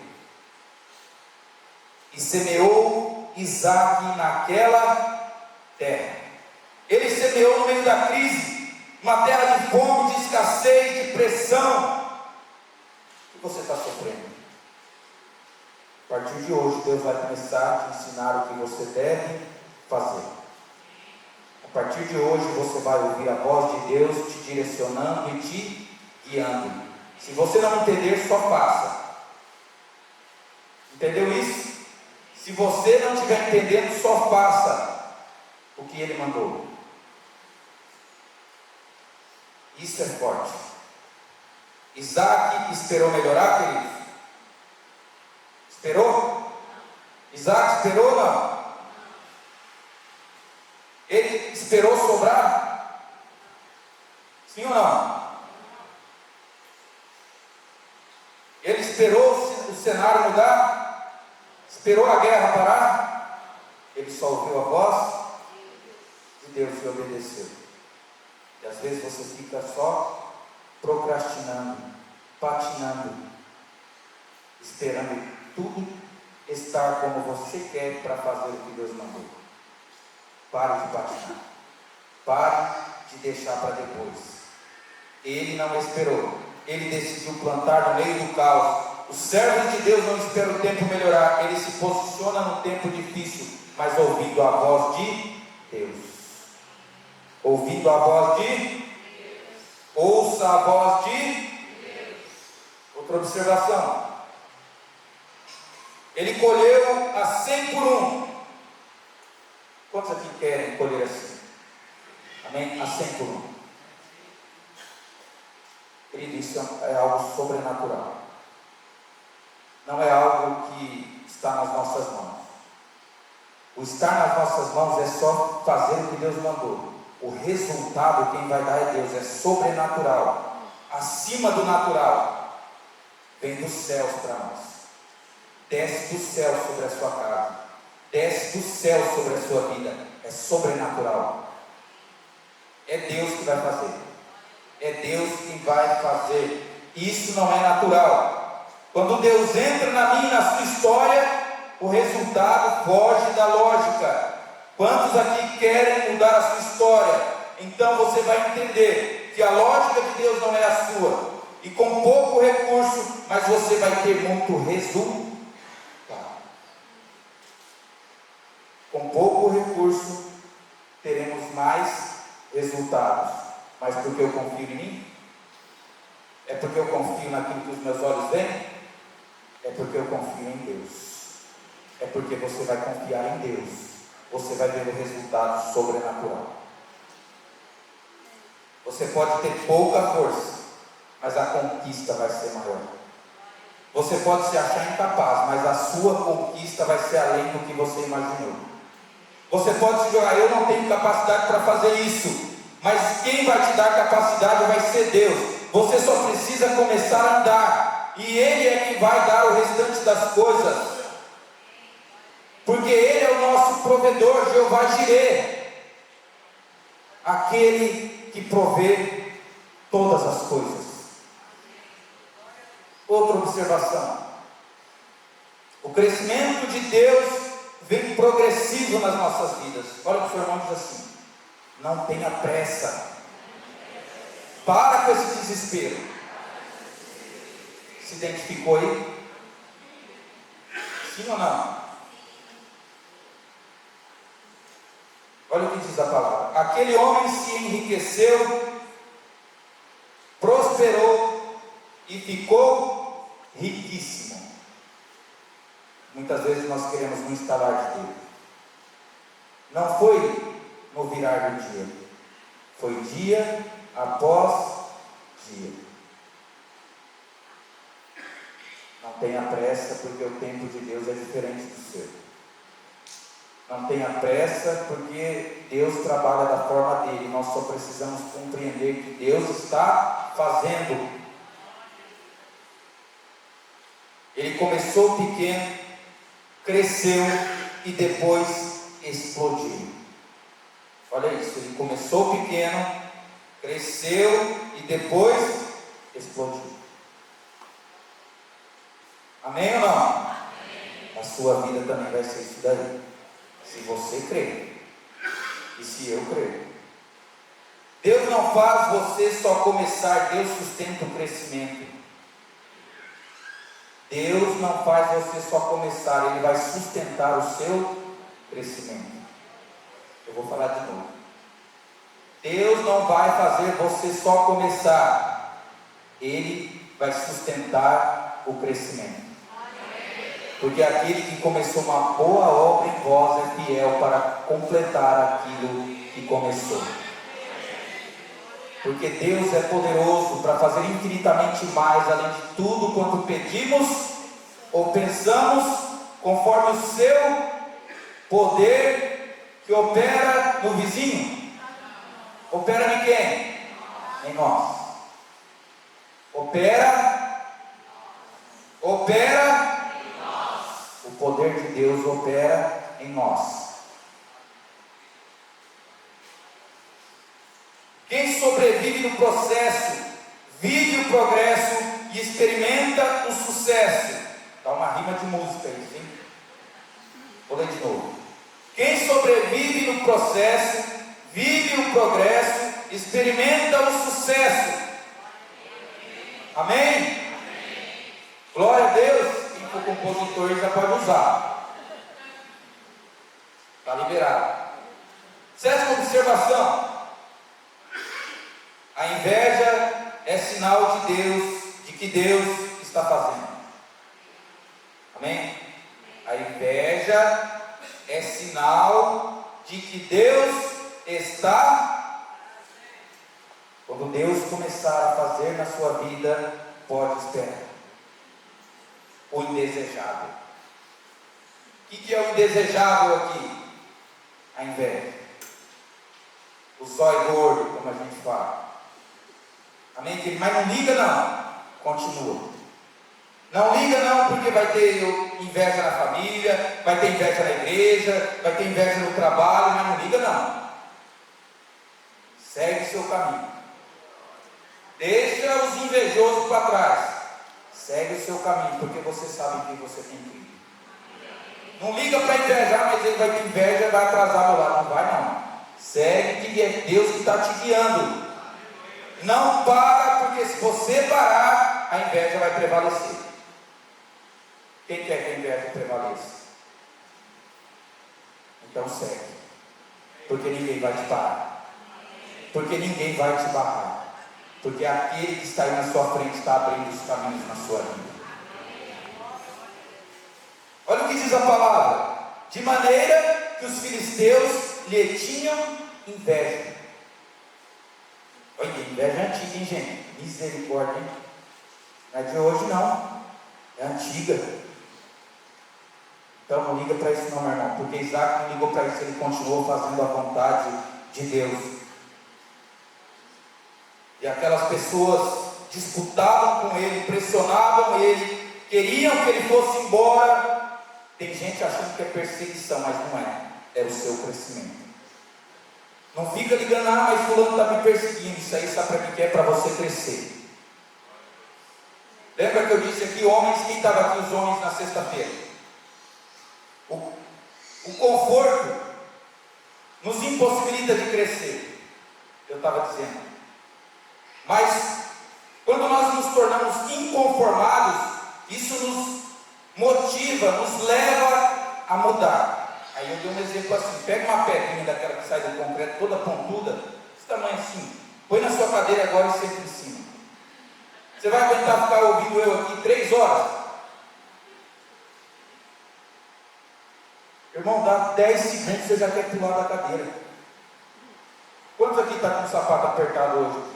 E semeou Isaac naquela terra. Ele semeou no meio da crise, uma terra de fome, de escassez, de pressão. O que você está sofrendo? A partir de hoje, Deus vai começar a te ensinar o que você deve fazer. A partir de hoje, você vai ouvir a voz de Deus te direcionando e te guiando. Se você não entender, só faça. Entendeu isso? Se você não estiver entendendo, só faça o que Ele mandou. Isso é forte. Isaac esperou melhorar, queridos? Esperou? Isaac esperou ou não? Ele esperou sobrar? Sim ou não? Ele esperou o cenário mudar? Esperou a guerra parar? Ele só ouviu a voz de Deus e obedeceu. E às vezes você fica só procrastinando, patinando, esperando tudo estar como você quer para fazer o que Deus mandou. Pare de patinar. Pare de deixar para depois. Ele não esperou. Ele decidiu plantar no meio do caos. Os servos de Deus não esperam o tempo melhorar. Ele se posiciona no tempo difícil, mas ouvindo a voz de Deus. Ouvindo a voz de Deus. Ouça a voz de Deus. Outra observação. Ele colheu a 100 por 1. Quantos aqui querem colher assim? Amém? A 100 por 1. Querido, isso é algo sobrenatural. Não é algo que está nas nossas mãos. O estar nas nossas mãos é só fazer o que Deus mandou. O resultado, quem vai dar é Deus. É sobrenatural. Acima do natural. Vem dos céus para nós. Desce do céu sobre a sua casa. Desce do céu sobre a sua vida. É sobrenatural. É Deus que vai fazer. É Deus quem vai fazer. Isso não é natural. Quando Deus entra na minha e na sua história, o resultado foge da lógica. Quantos aqui querem mudar a sua história? Então você vai entender que a lógica de Deus não é a sua. E com pouco recurso, mas você vai ter muito resultado. Com pouco recurso, teremos mais resultados. Mas porque eu confio em mim? É porque eu confio naquilo que os meus olhos veem? É porque eu confio em Deus. É porque você vai confiar em Deus. Você vai ver o resultado sobrenatural. Você pode ter pouca força, mas a conquista vai ser maior. Você pode se achar incapaz, mas a sua conquista vai ser além do que você imaginou. Você pode se jogar, eu não tenho capacidade para fazer isso, mas quem vai te dar capacidade vai ser Deus. Você só precisa começar a andar, e Ele é que vai dar o restante das coisas, porque Ele é o nosso provedor, Jeová Jireh, aquele que provê todas as coisas. Outra observação: o crescimento de Deus vem progressivo nas nossas vidas. Olha para o seu irmão e diz assim: não tenha pressa. Para com esse desespero. Se identificou aí? Sim ou não? Olha o que diz a palavra: aquele homem se enriqueceu, prosperou e ficou riquíssimo. Muitas vezes nós queremos no instalar de Deus. Não foi no virar do dia, foi dia após dia. Não tenha pressa, porque o tempo de Deus é diferente do seu. Não tenha pressa, porque Deus trabalha da forma dele. Nós só precisamos compreender que Deus está fazendo. Ele começou pequeno, cresceu e depois explodiu. Olha isso, ele começou pequeno, cresceu e depois explodiu. Amém ou não? Amém. A sua vida também vai ser isso daí, se você crer e se eu crer. Deus não faz você só começar, Deus sustenta o crescimento. Deus não faz você só começar, Ele vai sustentar o seu crescimento. Eu vou falar de novo. Deus não vai fazer você só começar, Ele vai sustentar o crescimento. Porque aquele que começou uma boa obra em vós é fiel para completar aquilo que começou. Porque Deus é poderoso para fazer infinitamente mais, além de tudo quanto pedimos ou pensamos, conforme o seu poder que opera no vizinho. Opera em quem? Em nós. Opera em nós. O poder de Deus opera em nós. Quem sobrevive no processo, vive o progresso e experimenta o sucesso. Dá uma rima de música aí, sim? Vou ler de novo. Quem sobrevive no processo, vive o progresso, experimenta o sucesso. Amém? Amém. Glória a Deus. Quem for compositor já pode usar. Está liberado. Sétima observação: a inveja é sinal de Deus, de que Deus está fazendo. Amém? A inveja é sinal de que Deus está. Quando Deus começar a fazer na sua vida, pode esperar. O indesejável. O que é o indesejável aqui? A inveja. O zóio gordo, como a gente fala. Amém? Mas não liga não, continua. Não liga não, porque vai ter inveja na família, vai ter inveja na igreja, vai ter inveja no trabalho, mas não liga não. segue seu caminho. Deixa os invejosos para trás. Segue o seu caminho, porque você sabe que você tem que ir. Não liga para invejar, mas ele vai ter inveja e vai atrasar meu lado. Não vai não. Segue que é Deus que está te guiando. Não para, porque se você parar, a inveja vai prevalecer. Quem quer que a inveja prevaleça? Então segue. Porque ninguém vai te parar. Porque ninguém vai te barrar. Porque aquele que está aí na sua frente está abrindo os caminhos na sua vida. Olha o que diz a palavra: de maneira que os filisteus lhe tinham inveja. Olha, inveja é antiga, hein, gente? Misericórdia, hein? Não é de hoje, não. É antiga. Então não liga para isso não, meu irmão. Porque Isaac não ligou para isso, ele continuou fazendo a vontade de Deus. E aquelas pessoas disputavam com ele, pressionavam ele, queriam que ele fosse embora. Tem gente achando que é perseguição, mas não é. É o seu crescimento. Não fica ligando, mas fulano está me perseguindo. Isso aí sabe para mim que é para você crescer. Lembra que eu disse aqui, homens, quem estava aqui, os homens na sexta-feira? O conforto nos impossibilita de crescer. Eu estava dizendo. Mas quando nós nos tornamos inconformados, isso nos motiva, nos leva a mudar. Aí eu dei um exemplo assim: pega uma pedrinha daquela que sai do concreto toda pontuda, esse tamanho assim, põe na sua cadeira agora e senta em cima. Você vai aguentar ficar ouvindo eu aqui 3 horas? Irmão, dá 10 segundos, você já quer pular da cadeira. Quantos aqui está com o sapato apertado hoje?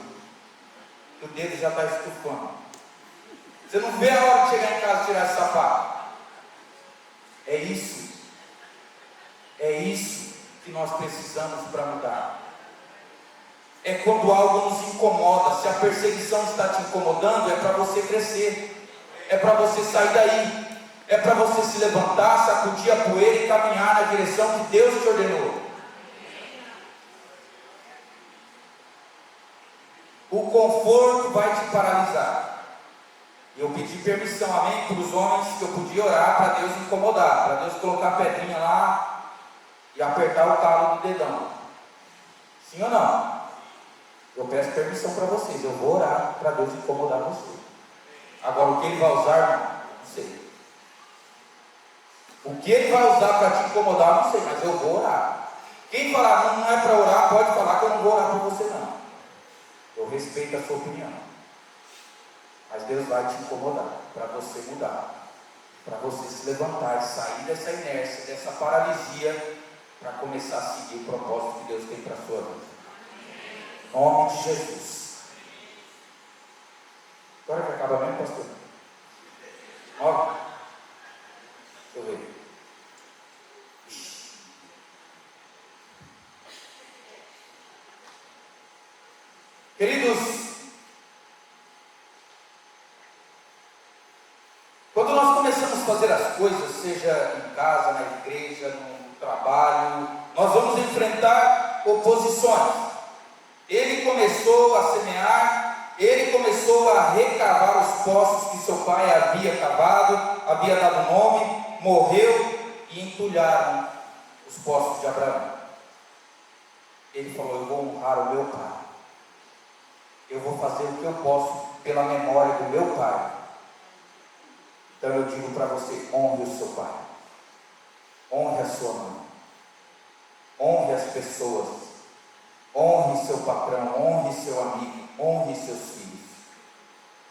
O dedo já está estufando. Você não vê a hora de chegar em casa e tirar esse sapato. É isso. É isso que nós precisamos para mudar. É quando algo nos incomoda. Se a perseguição está te incomodando, é para você crescer. É para você sair daí. É para você se levantar, sacudir a poeira e caminhar na direção que Deus te ordenou. O conforto vai te paralisar. Eu pedi permissão, amém, para os homens, que eu podia orar para Deus incomodar, para Deus colocar a pedrinha lá e apertar o calo do dedão. Sim ou não? Eu peço permissão para vocês, eu vou orar para Deus incomodar você. Agora, o que Ele vai usar, não sei. O que Ele vai usar para te incomodar, não sei, mas eu vou orar. Quem falar não é para orar, pode falar que eu não vou orar por você não. Eu respeito a sua opinião. Mas Deus vai te incomodar para você mudar, para você se levantar e sair dessa inércia, dessa paralisia, para começar a seguir o propósito que Deus tem para a sua vida. Em nome de Jesus. Agora que acaba mesmo, pastor? 9? Deixa eu ver. Queridos, quando nós começamos a fazer as coisas, seja em casa, na igreja, no trabalho, nós vamos enfrentar oposições. Ele começou a semear, ele começou a recavar os poços que seu pai havia cavado, havia dado nome, morreu e entulharam os poços de Abraão. Ele falou: eu vou honrar o meu pai. Eu vou fazer o que eu posso pela memória do meu pai. Então eu digo para você: honre o seu pai, honre a sua mãe, honre as pessoas, honre seu patrão, honre seu amigo, honre seus filhos,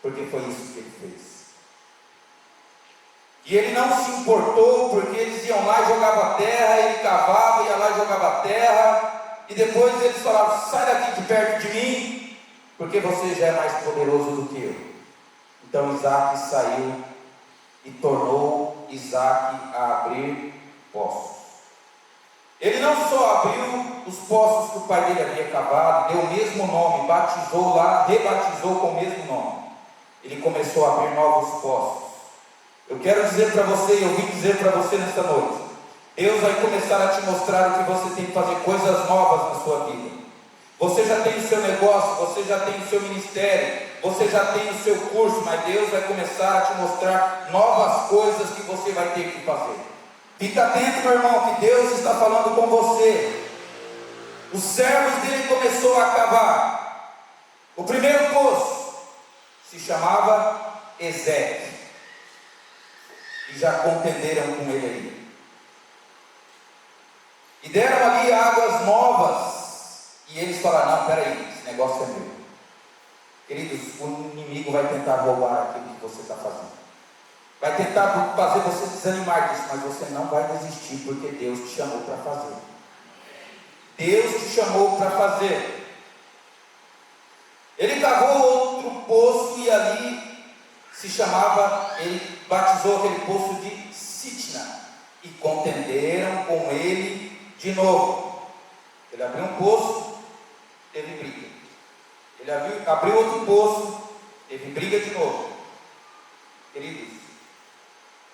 porque foi isso que ele fez. E ele não se importou, porque eles iam lá e jogavam a terra, ele cavava, ia lá e jogava a terra, e depois eles falavam: sai daqui de perto de mim, porque você já é mais poderoso do que eu. Então Isaac saiu e tornou Isaac a abrir poços. Ele não só abriu os poços que o pai dele havia cavado, deu o mesmo nome, batizou lá, rebatizou com o mesmo nome. Ele começou a abrir novos poços. Eu quero dizer para você, eu vim dizer para você nesta noite: Deus vai começar a te mostrar o que você tem que fazer, coisas novas na sua vida. Você já tem o seu negócio, você já tem o seu ministério, você já tem o seu curso, mas Deus vai começar a te mostrar novas coisas que você vai ter que fazer. Fica atento, meu irmão, que Deus está falando com você. Os servos dele começou a cavar. O primeiro poço se chamava Ezequiel. E já contenderam com ele ali. E deram ali águas novas. E eles falaram: não, peraí, esse negócio é meu. Queridos, o inimigo vai tentar roubar aquilo que você está fazendo. Vai tentar fazer você desanimar disso, mas você não vai desistir, porque Deus te chamou para fazer. Deus te chamou para fazer. Ele cavou outro poço e ali se chamava, ele batizou aquele poço de Sitna. E contenderam com ele de novo. Ele abriu um poço, teve briga. Ele abriu outro poço, teve briga de novo. Queridos,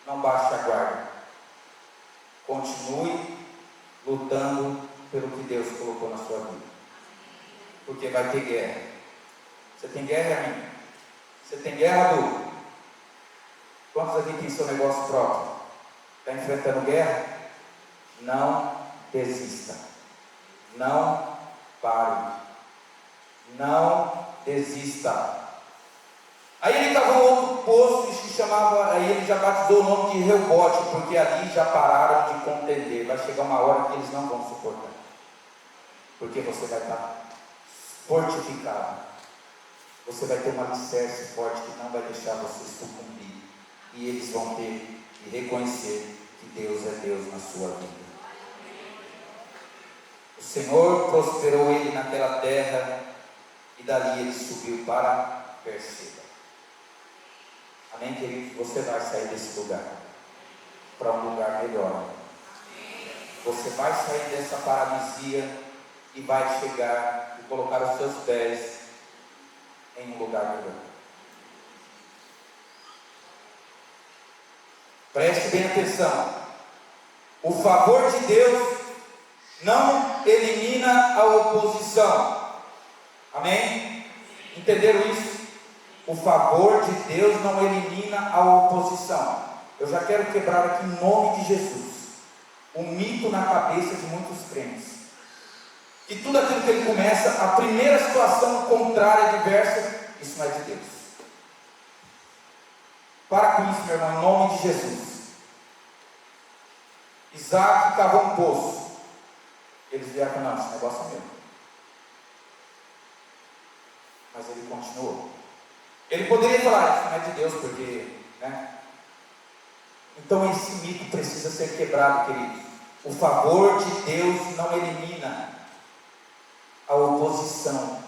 não baixe a guarda. Continue lutando pelo que Deus colocou na sua vida. Porque vai ter guerra. Você tem guerra, amigo? Você tem guerra, Du? Quantos aqui tem seu negócio próprio? Está enfrentando guerra? Não desista. Não pare. Não desista. Aí ele cavou outro poço e se chamava, aí ele já batizou o nome de Reobote, porque ali já pararam de contender. Vai chegar uma hora que eles não vão suportar, porque você vai estar fortificado, você vai ter um alicerce forte que não vai deixar você sucumbir, e eles vão ter que reconhecer que Deus é Deus na sua vida. O Senhor prosperou ele naquela terra, e dali ele subiu para Berseba. Amém, queridos? Você vai sair desse lugar para um lugar melhor. Você vai sair dessa paralisia e vai chegar e colocar os seus pés em um lugar melhor. Preste bem atenção. O favor de Deus não elimina a oposição. Amém? Entenderam isso? O favor de Deus não elimina a oposição. Eu já quero quebrar aqui em nome de Jesus o mito na cabeça de muitos crentes, que tudo aquilo que ele começa, a primeira situação contrária, adversa, isso não é de Deus. Para com isso, meu irmão, em nome de Jesus. Isaac cavou um poço. Eles vieram: não, esse negócio é meu. Mas ele continuou. Ele poderia falar: isso não é de Deus, porque, né? Então esse mito precisa ser quebrado, queridos. O favor de Deus não elimina a oposição.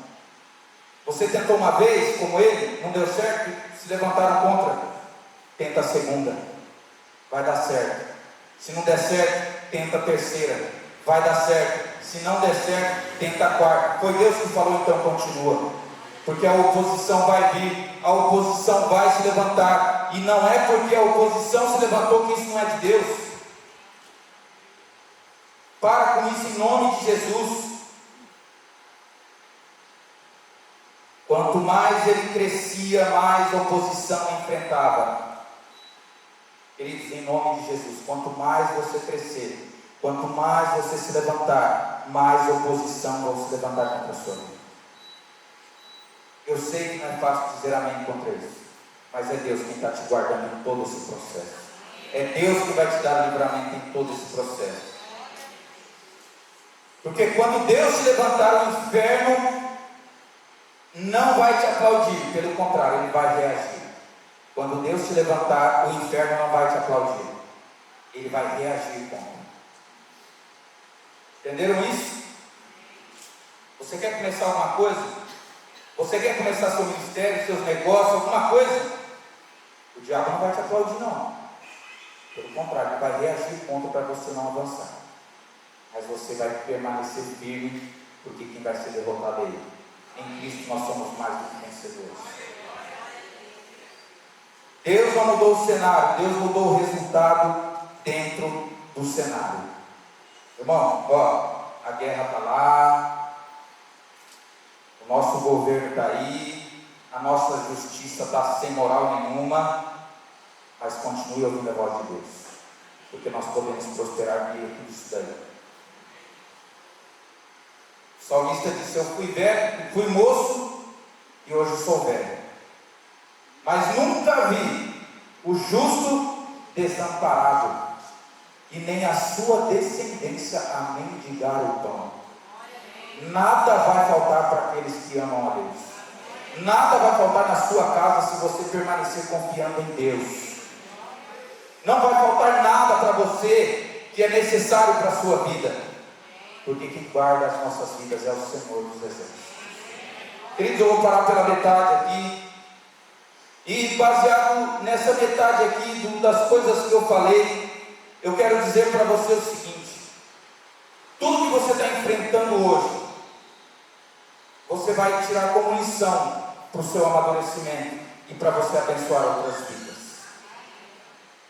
Você tentou uma vez, como ele, não deu certo, se levantaram contra. Tenta a segunda, vai dar certo. Se não der certo, tenta a terceira, vai dar certo. Se não der certo, tenta a quarta. Foi Deus que falou, então continua. Porque a oposição vai vir, a oposição vai se levantar. E não é porque a oposição se levantou que isso não é de Deus. Para com isso em nome de Jesus. Quanto mais ele crescia, mais oposição enfrentava. Queridos, em nome de Jesus, quanto mais você crescer, quanto mais você se levantar, mais oposição vai se levantar contra a sua vida. Eu sei que não é fácil dizer amém contra isso, mas é Deus quem está te guardando em todo esse processo. É Deus que vai te dar livramento em todo esse processo. Porque quando Deus te levantar, o inferno não vai te aplaudir, pelo contrário, ele vai reagir. Quando Deus te levantar, o inferno não vai te aplaudir, ele vai reagir contra. Entenderam isso? Você quer começar alguma coisa? Você quer começar seu ministério, seus negócios, alguma coisa? O diabo não vai te aplaudir, não. Pelo contrário, ele vai reagir contra para você não avançar. Mas você vai permanecer firme, porque quem vai ser derrotado é ele. Em Cristo nós somos mais do que vencedores. Deus não mudou o cenário, Deus mudou o resultado dentro do cenário. Irmão, ó, a guerra está lá, nosso governo está aí, a nossa justiça está sem moral nenhuma, mas continue ouvindo a voz de Deus, porque nós podemos prosperar via tudo isso daí. O salmista disse: eu fui velho, fui moço e hoje sou velho, mas nunca vi o justo desamparado, e nem a sua descendência a mendigar o pão. Nada vai faltar para aqueles que amam a Deus. Nada vai faltar na sua casa se você permanecer confiando em Deus. Não vai faltar nada para você que é necessário para a sua vida, porque quem guarda as nossas vidas é o Senhor dos Exércitos. Queridos, eu vou parar pela metade aqui, e baseado nessa metade aqui das coisas que eu falei, eu quero dizer para você o seguinte: tudo que você está enfrentando hoje, você vai tirar como lição para o seu amadurecimento e para você abençoar outras vidas.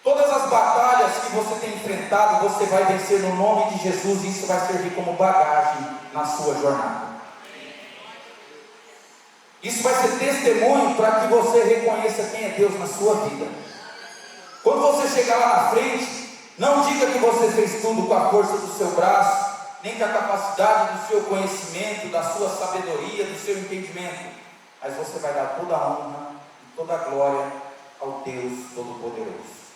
Todas as batalhas que você tem enfrentado, você vai vencer no nome de Jesus, e isso vai servir como bagagem na sua jornada. Isso vai ser testemunho para que você reconheça quem é Deus na sua vida. Quando você chegar lá na frente, não diga que você fez tudo com a força do seu braço, nem com a capacidade do seu conhecimento, da sua sabedoria, do seu entendimento, mas você vai dar toda a honra e toda a glória ao Deus Todo-Poderoso.